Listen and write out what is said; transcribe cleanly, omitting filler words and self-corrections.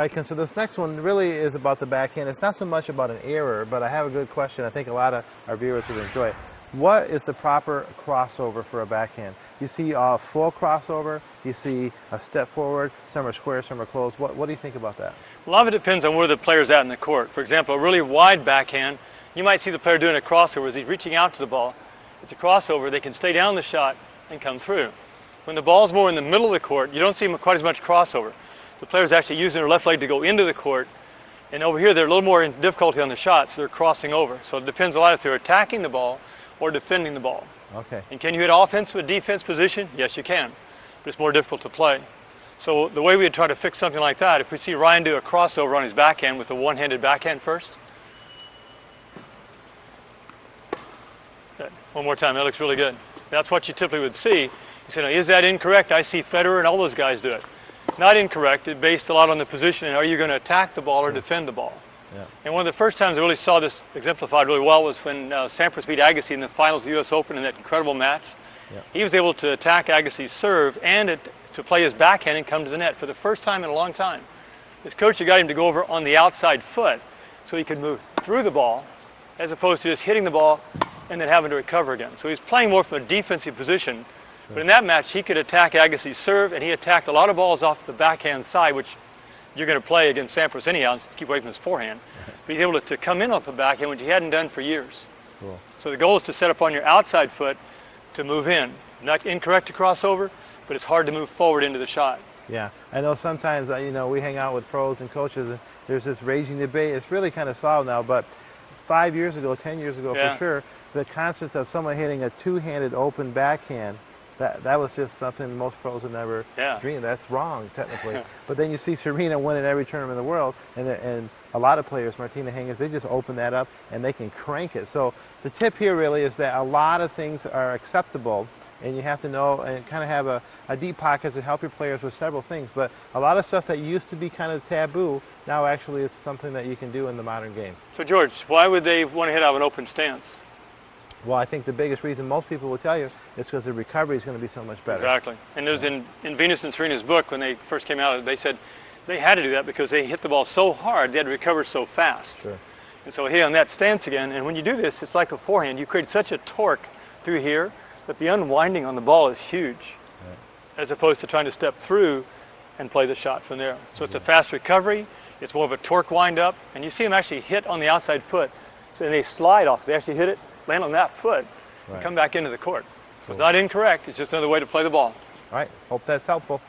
right, so this next one really is about the backhand. It's not so much about an error, but I have a good question. I think a lot of our viewers would enjoy it. What is the proper crossover for a backhand? You see a full crossover, you see a step forward, some are square, some are closed. What do you think about that? A lot of it depends on where the player's at in the court. For example, a really wide backhand, you might see the player doing a crossover as he's reaching out to the ball. It's a crossover, they can stay down the shot and come through. When the ball's more in the middle of the court, you don't see quite as much crossover. The player's actually using their left leg to go into the court, and over here they're a little more in difficulty on the shot, so they're crossing over. So it depends a lot if they're attacking the ball or defending the ball. Okay. And can you hit offense with defense position? Yes, you can, but it's more difficult to play. So the way we would try to fix something like that, if we see Ryan do a crossover on his backhand with a one-handed backhand first. Good. One more time, that looks really good. That's what you typically would see. You say, now, is that incorrect? I see Federer and all those guys do it. Not incorrect. It's based a lot on the position and are you going to attack the ball or defend the ball? Yeah. And one of the first times I really saw this exemplified really well was when Sampras beat Agassi in the finals of the U.S. Open in that incredible match. Yeah. He was able to attack Agassi's serve and to play his backhand and come to the net for the first time in a long time. His coach had got him to go over on the outside foot so he could move through the ball as opposed to just hitting the ball and then having to recover again. So he's playing more from a defensive position. But in that match, he could attack Agassi's serve, and he attacked a lot of balls off the backhand side, which you're going to play against Sampras anyhow, to keep away from his forehand. But he's able to come in off the backhand, which he hadn't done for years. Cool. So the goal is to set up on your outside foot to move in. Not incorrect to cross over, but it's hard to move forward into the shot. Yeah, I know sometimes, we hang out with pros and coaches, and there's this raging debate. It's really kind of solved now, but 5 years ago, 10 years ago for sure, the concept of someone hitting a two-handed open backhand, that was just something most pros would never dream. That's wrong, technically. But then you see Serena winning every tournament in the world, and a lot of players, Martina Hingis, they just open that up and they can crank it. So the tip here really is that a lot of things are acceptable, and you have to know and kind of have a deep pocket to help your players with several things. But a lot of stuff that used to be kind of taboo, now actually is something that you can do in the modern game. So George, why would they want to hit out of an open stance? Well, I think the biggest reason most people will tell you is because the recovery is going to be so much better. Exactly. And it was in Venus and Serena's book, when they first came out, they said they had to do that because they hit the ball so hard, they had to recover so fast. Sure. And so hitting on that stance again, and when you do this, it's like a forehand. You create such a torque through here that the unwinding on the ball is huge, as opposed to trying to step through and play the shot from there. So it's a fast recovery, it's more of a torque wind up, and you see them actually hit on the outside foot. So they slide off, they actually hit it, land on that foot, and come back into the court. So it's not incorrect, it's just another way to play the ball. All right, hope that's helpful.